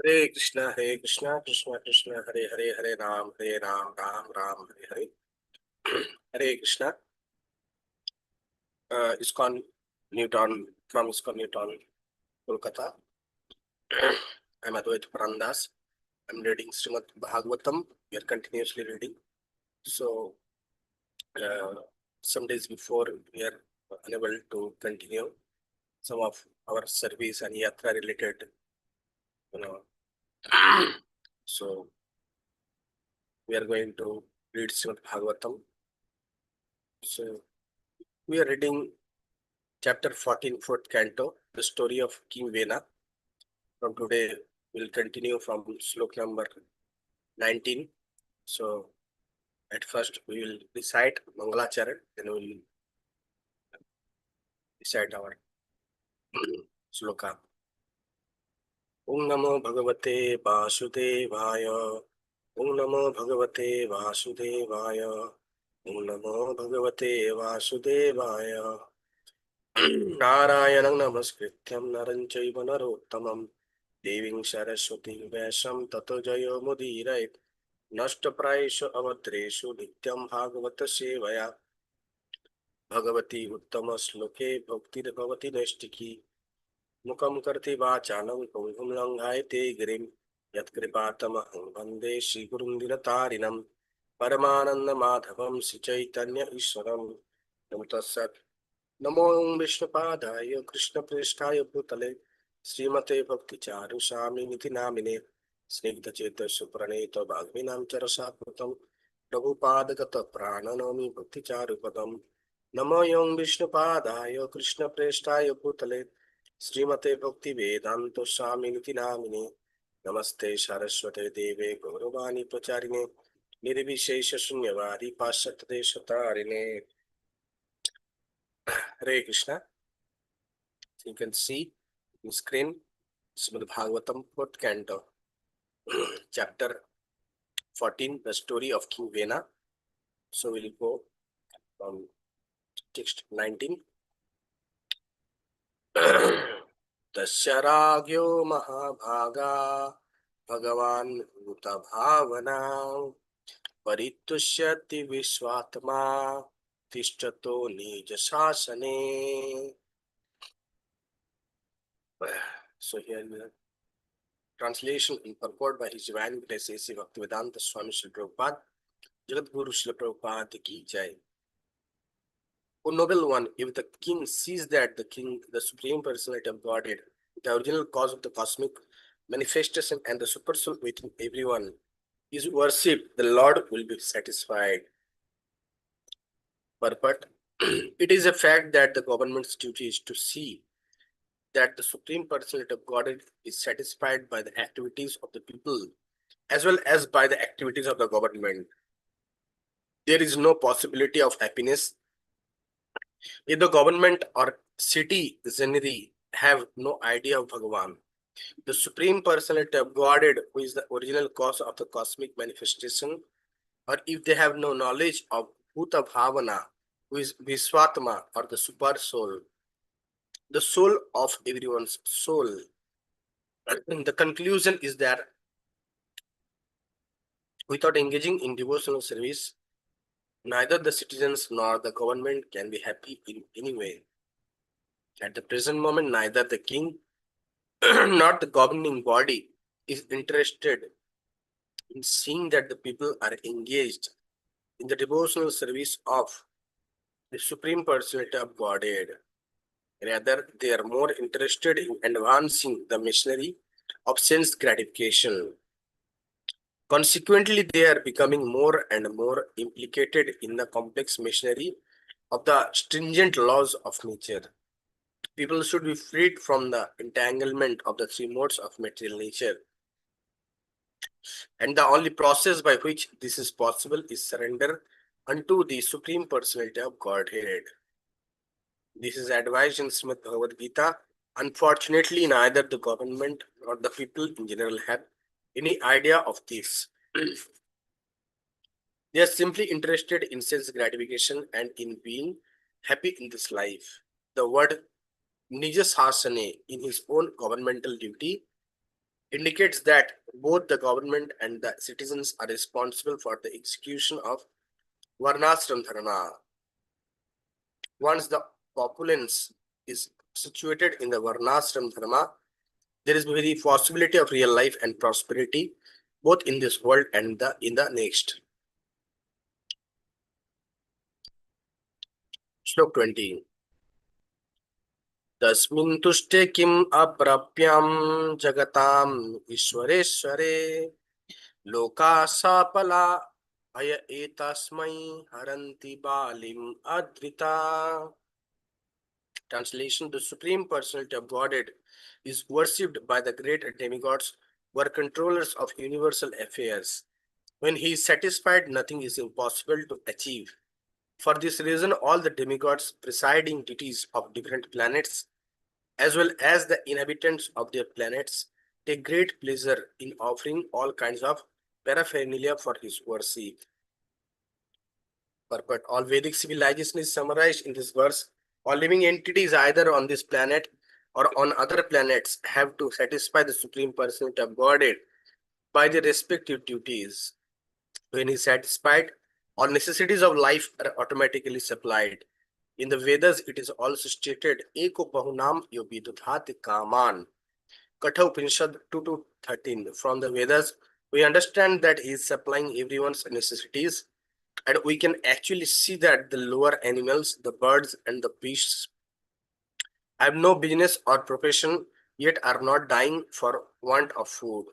Hare Krishna, Krishna Krishna, Hare Hare, Hare Ram, Ram Ram, Hare Hare. Hare Krishna. ISKCON Newtown, from ISKCON Newtown, Kolkata. I'm Advaita Pran. I'm reading Srimad Bhagavatam. We are continuously reading. So, uh, some days before, we are unable to continue some of our service and yatra related, you know. So, we are going to read Srimad Bhagavatam. So, we are reading chapter 14, fourth canto, the story of King Vena. From today, we'll continue from slok number 19. So, at first, we will recite Mangalacharan, then we will recite our sloka. Om Namo Bhagavate Vasudevaya. Om Namo Bhagavate Vasudevaya. Om Namo Bhagavate Vasudevaya. Narayanam Namaskrityam Naranchaiva Narottamam Deving Saraswati Vyasam Tato Jayo Mudirayat Nashtapraishu Avadreshu Nityam Bhagavata Sevaya Bhagavati Uttama Sloke Bhakti Bhavati Nestiki Mukam Karti Vachanam Pungum Langhayate Grim Yat Kripatamaham Vande Shri Gurundiratarinam Paramananda Madhavam Sichaitanya Iswaram Namatasat Namo Vishnupadaya Krishna Prestaya Bhutale Srimate Bhakti Charu Sami Niti Namine Snigdha Cheta Supraneta Bhagvinam Charasaputam Prabhupadagata Prananomi Bhakti Charupadam Namo Yom Vishnupadaya Krishna Prestaya Bhutale Srimate Bhakti Vedanto Swami Niti Namine Namaste Saraswate Deve Gauravani Pracharine Nirvishesha Shunyavadi Pasyat Deshatarine. Hare Krishna. You can see on screen Srimad Bhagavatam, 4th canto, chapter 14, the story of King Vena. So we'll go from text 19. Tasyaragyo Mahabhaga Bhagavan Uta Bhavana Paritusyati Vishwatma Tishtato Nija Sasane. So here the translation and purport by His Divine Grace A.C. Bhaktivedanta Swami Srila Prabhupada, Jagat Guru Srila Prabhupada ki jai. O noble one, if the king sees that the Supreme Personality of Godhead, the original cause of the cosmic manifestation and the super soul within everyone, is worshipped, the Lord will be satisfied. But it is a fact that the government's duty is to see that the Supreme Personality of Godhead is satisfied by the activities of the people as well as by the activities of the government. There is no possibility of happiness if the government or city generally have no idea of Bhagavan, the Supreme Personality of Godhead, who is the original cause of the cosmic manifestation, or if they have no knowledge of Bhuta Bhavana, who is Viswatma or the super soul, the soul of everyone's soul. And the conclusion is that without engaging in devotional service, neither the citizens nor the government can be happy in any way. At the present moment, neither the king nor the governing body is interested in seeing that the people are engaged in the devotional service of the Supreme Personality of Godhead. Rather, they are more interested in advancing the machinery of sense gratification. Consequently, they are becoming more and more implicated in the complex machinery of the stringent laws of nature. People should be freed from the entanglement of the three modes of material nature. And the only process by which this is possible is surrender unto the Supreme Personality of Godhead. This is advised in Srimad Bhagavad Gita. Unfortunately, neither the government nor the people in general have any idea of this. They are simply interested in sense gratification and in being happy in this life. The word Nija Sasane, in his own governmental duty, indicates that both the government and the citizens are responsible for the execution of Varnashram Dharma. Once the populace is situated in the Varnashram Dharma, there is very possibility of real life and prosperity, both in this world and in the next. Slok 20. Tasmin tushte kim aprapyam jagatam ishwaresware loka sapala aya etasmai haranti balim advita. Translation: the Supreme Personality of Godhead is worshipped by the great demigods who are controllers of universal affairs. When he is satisfied, nothing is impossible to achieve. For this reason, all the demigods, presiding deities of different planets, as well as the inhabitants of their planets, take great pleasure in offering all kinds of paraphernalia for his worship. But all Vedic civilization is summarized in this verse. All living entities, either on this planet or on other planets, have to satisfy the Supreme Personality of Godhead by their respective duties. When he is satisfied, all necessities of life are automatically supplied. In the Vedas, it is also stated, Eko Bahunam Yobidudhati Kaman. Katha Upanishad 2 to 13. From the Vedas, we understand that he is supplying everyone's necessities, and we can actually see that the lower animals, the birds and the beasts, have no business or profession, yet are not dying for want of food.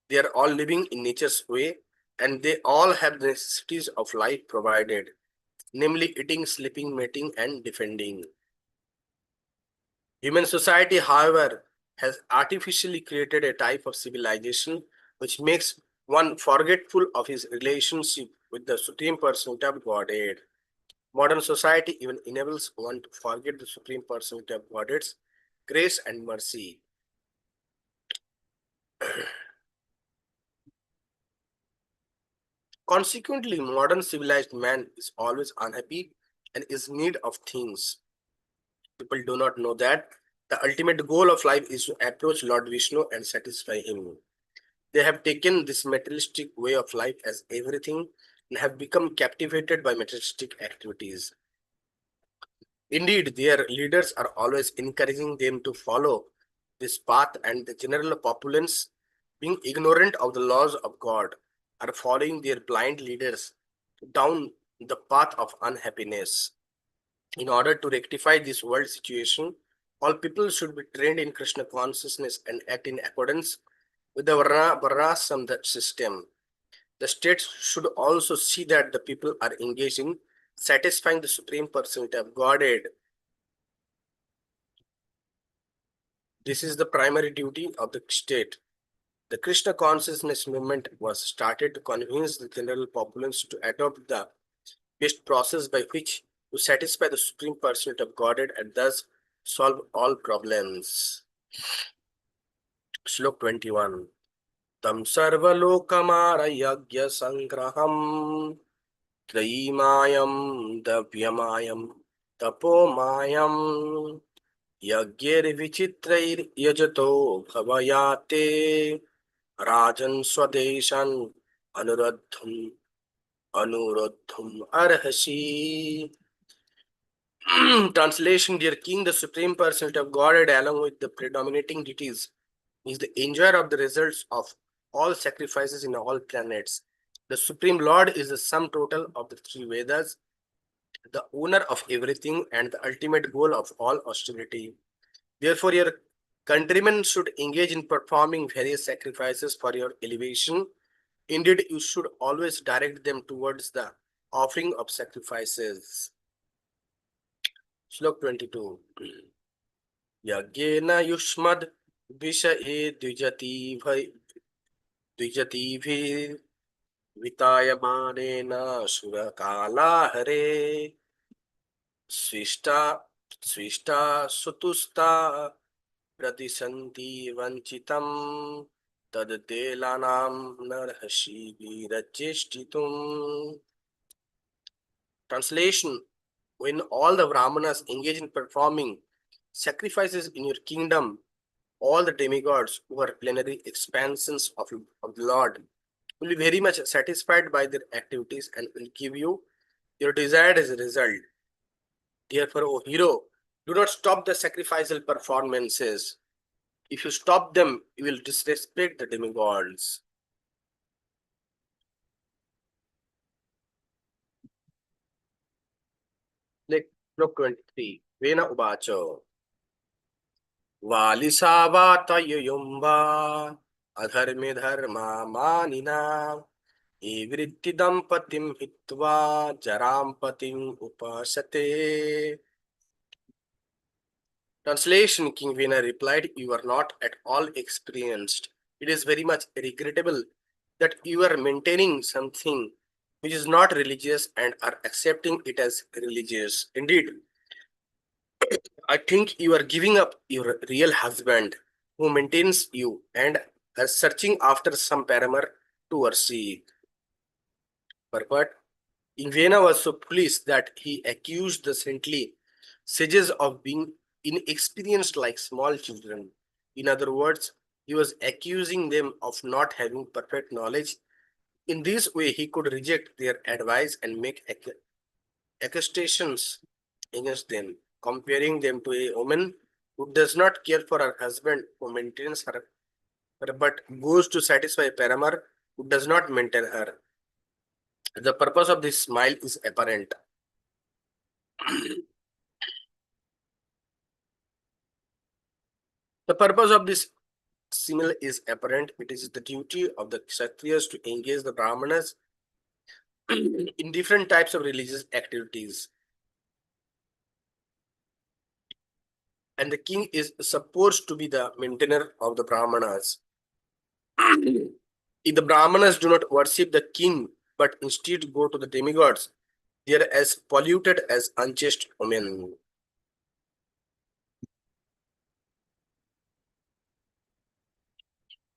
They are all living in nature's way, and they all have the necessities of life provided, namely eating, sleeping, mating, and defending. Human society, however, has artificially created a type of civilization which makes one forgetful of his relationship with the Supreme Personality of Godhead. Modern society even enables one to forget the Supreme Personality of Godhead's grace and mercy. Consequently, modern civilized man is always unhappy and is in need of things. People do not know that the ultimate goal of life is to approach Lord Vishnu and satisfy him. They have taken this materialistic way of life as everything and have become captivated by materialistic activities. Indeed, their leaders are always encouraging them to follow this path, and the general populace, being ignorant of the laws of God, are following their blind leaders down the path of unhappiness. In order to rectify this world situation, all people should be trained in Krishna consciousness and act in accordance with the Varnashram system. The states should also see that the people are engaged in satisfying the Supreme Personality of Godhead. This is the primary duty of the state. The Krishna consciousness movement was started to convince the general populace to adopt the best process by which to satisfy the Supreme Personality of Godhead and thus solve all problems. Slok 21. Tam sarvalokama yagya sangraham Trayimayam Davyamayam Tapomayam Yagyir Vichitrair Yajato Bhavayate Rajan Swadeshan Anuruddhum Arhasi. Translation: Dear King, the Supreme Personality of Godhead, along with the predominating deities, is the enjoyer of the results of all sacrifices in all planets. The Supreme Lord is the sum total of the three Vedas, the owner of everything, and the ultimate goal of all austerity. Therefore, your countrymen should engage in performing various sacrifices for your elevation. Indeed, you should always direct them towards the offering of sacrifices. Slok 22. Yagyena yushmad vishaye dvijati Vitayamanena Surakala Hare Svishta Sutusta Pratisanti Vanchitam Taddelanam Narhashi Viracheshtitum. Translation: when all the Brahmanas engage in performing sacrifices in your kingdom, all the demigods who are plenary expansions of the Lord will be very much satisfied by their activities and will give you your desired as a result. Therefore, O hero, do not stop the sacrificial performances. If you stop them, you will disrespect the demigods. Like Slok 23. Vena Ubacho. वालिसावातयुयुम्बा अधर्मे धर्मा मानिना ईवृत्ति दंपतिम हित्वा जराम पतिम उपासते. Translation. King Vena replied, "You are not at all experienced. It is very much regrettable that you are maintaining something which is not religious and are accepting it as religious. Indeed, I think you are giving up your real husband who maintains you and are searching after some paramour to worship." Purport. Invena was so pleased that he accused the saintly sages of being inexperienced like small children. In other words, he was accusing them of not having perfect knowledge. In this way, he could reject their advice and make accusations against them, comparing them to a woman who does not care for her husband, who maintains her but goes to satisfy a paramour who does not maintain her. The purpose of this smile is apparent. The purpose of this simile is apparent. It is the duty of the Kshatriyas to engage the Brahmanas in different types of religious activities. And the king is supposed to be the maintainer of the Brahmanas. If the Brahmanas do not worship the king, but instead go to the demigods, they are as polluted as unchaste women.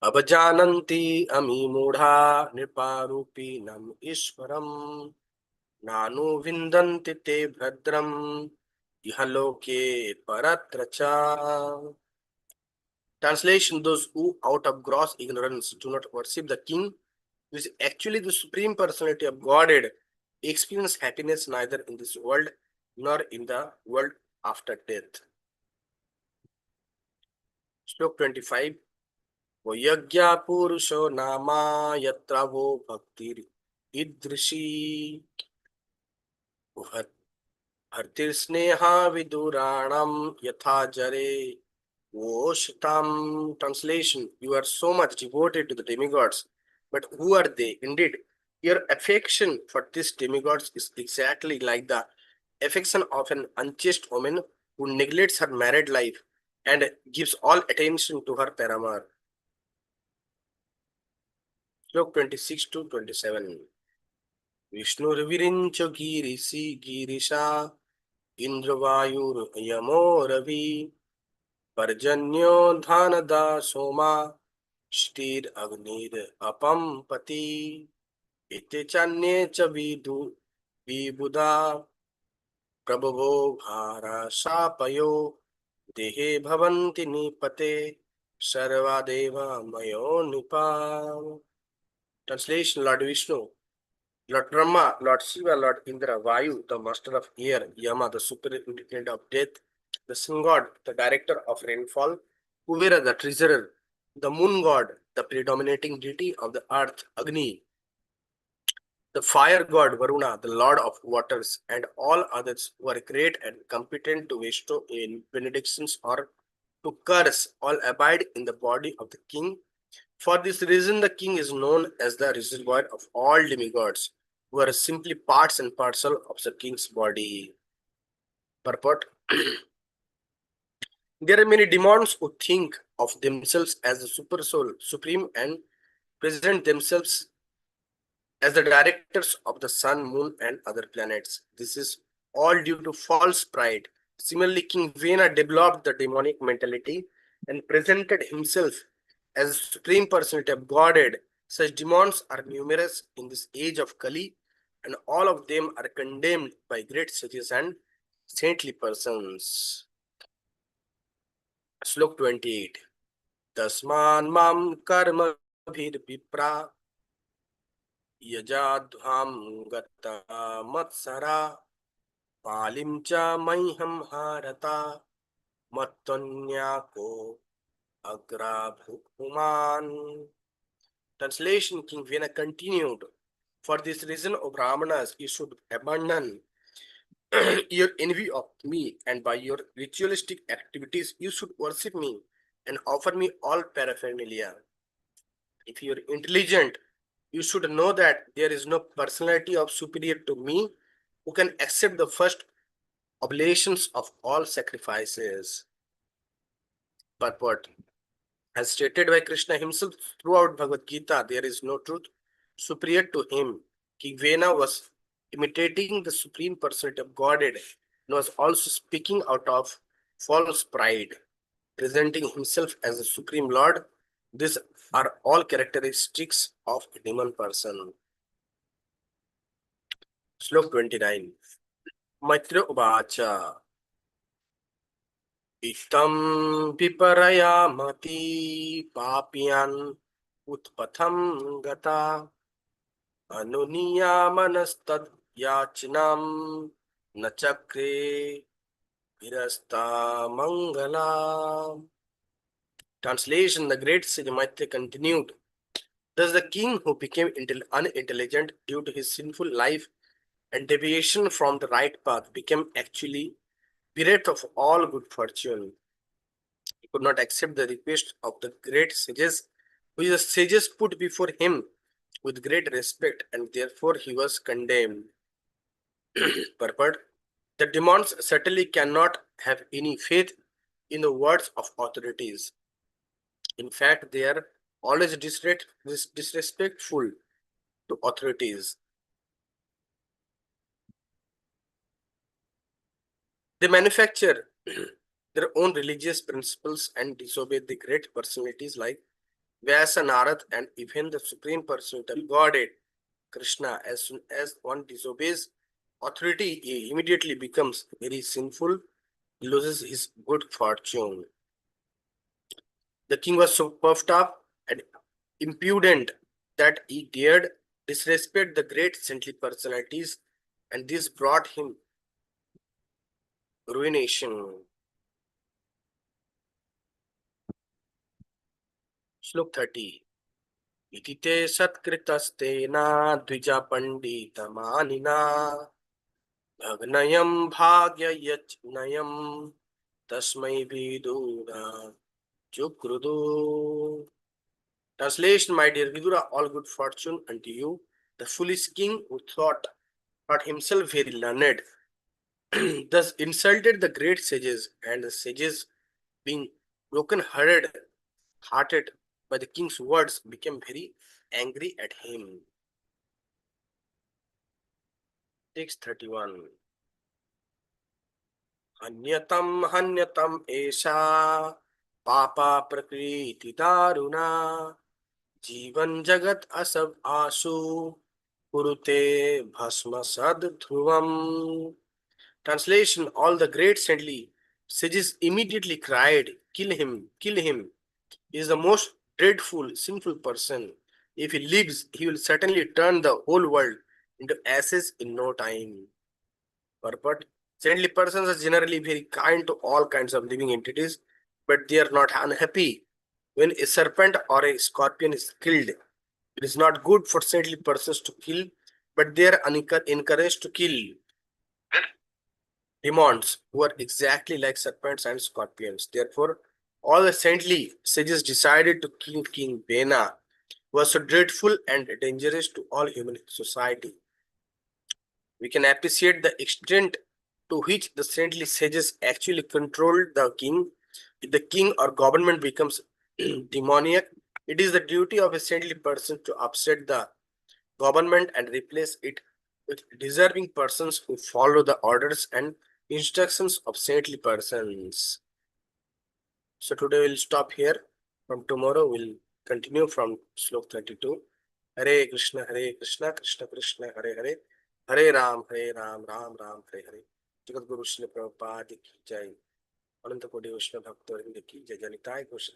Abhajananti ami mudha nirparupinam ishvaram nanu vindanti te bhadram ihaloke paratracha. Translation. Those who out of gross ignorance do not worship the king, who is actually the supreme personality of Godhead, experience happiness neither in this world nor in the world after death. Slok 25. वो यज्ञा पुरुषो नामा यत्र वो भक्ति ईदृशी भर्तिर्स्नेहा विदुराणम यथा जरे Oshtam. Translation. You are so much devoted to the demigods, but who are they? Indeed, your affection for these demigods is exactly like the affection of an unchaste woman who neglects her married life and gives all attention to her paramour. Slok 26 to 27. Vishnurvirincha girisi girisha Indravayur yamo ravi Parjanyo dhanada soma Shtir agnir apam pati ite chanye cha vibuddha prabhavo bhara sapayo dehe bhavanti nipate sarva deva mayo nipa. Translation. Lord Vishnu, Lord Brahma, Lord Shiva, Lord Indra, Vayu, the master of air, Yama, the superintendent of death, the sun god, the director of rainfall, Kuvera, the treasurer, the moon god, the predominating deity of the earth, Agni, the fire god, Varuna, the lord of waters, and all others who are great and competent to bestow in benedictions or to curse, all abide in the body of the king. For this reason, the king is known as the reservoir of all demigods, who are simply parts and parcel of the king's body. Purport. There are many demons who think of themselves as the super soul, supreme, and present themselves as the directors of the sun, moon, and other planets. This is all due to false pride. Similarly, King Vena developed the demonic mentality and presented himself as supreme personality of Godhead. Such demons are numerous in this age of Kali, and all of them are condemned by great sages and saintly persons. Slok 28. Tasman mam karma bhir vipra yajadham gata matsara palim cha maiham harata mattanyako agra bhukuman. Translation: King Vena continued, "For this reason, O Brahmanas, you should abandon your envy of me, and by your ritualistic activities, you should worship me and offer me all paraphernalia. If you are intelligent, you should know that there is no personality of superior to me who can accept the first oblations of all sacrifices." Purport: As stated by Krishna himself throughout Bhagavad Gita, there is no truth superior to him. King Vena was imitating the Supreme Personality of Godhead and was also speaking out of false pride, presenting himself as the Supreme Lord. These are all characteristics of a demon person. Slok 29. Maitra Uvacha Itam Viparayamati Papian Utpatham Gata Anuniyamanas yachnam nachakre virasta mangala. Translation: The great sage Maitreya continued, "Thus the king who became unintelligent due to his sinful life and deviation from the right path became actually bereft of all good fortune. He could not accept the request of the great sages, which the sages put before him with great respect, and therefore he was condemned." Purport: The demons certainly cannot have any faith in the words of authorities. In fact, they are always disrespectful to authorities. They manufacture their own religious principles and disobey the great personalities like Vyasa, Narad, and even the Supreme Personality of Godhead, Krishna. As soon as one disobeys authority, he immediately becomes very sinful, he loses his good fortune. The king was so puffed up and impudent that he dared disrespect the great saintly personalities, and this brought him ruination. Slok 30. Itite satkritastena dvija pandita manina bhagnayam bhagya yachnayam tasmai vidura chukrudu. Translation: My dear Vidura, all good fortune unto you. The foolish king who thought himself very learned thus insulted the great sages, and the sages, being hearted by the king's words, became very angry at him. Text 31. Hanyatam esha papa prakriti daruna जीवन जगत असव आसु kurute bhasma sad dhruvam. Translation: All the great saintly sages immediately cried, "Kill him, kill him. He is the most dreadful, sinful person. If he lives, he will certainly turn the whole world into ashes in no time." Purport: Saintly persons are generally very kind to all kinds of living entities, but they are not unhappy when a serpent or a scorpion is killed. It is not good for saintly persons to kill, but they are encouraged to kill demons who are exactly like serpents and scorpions. Therefore, all the saintly sages decided to kill King Bena, who was so dreadful and dangerous to all human society. We can appreciate the extent to which the saintly sages actually controlled the king. If the king or government becomes demoniac, it is the duty of a saintly person to upset the government and replace it with deserving persons who follow the orders and instructions of saintly persons. So today we'll stop here. From tomorrow we'll continue from slok 32. Hare Krishna, Krishna Krishna, Hare Hare, Hare Ram, Ram Ram, Hare Hare. Jagat Guru Srila Prabhupada ki jai. अनंत कोटि वैष्णव भक्तवृंद की जय। जनिताय घोष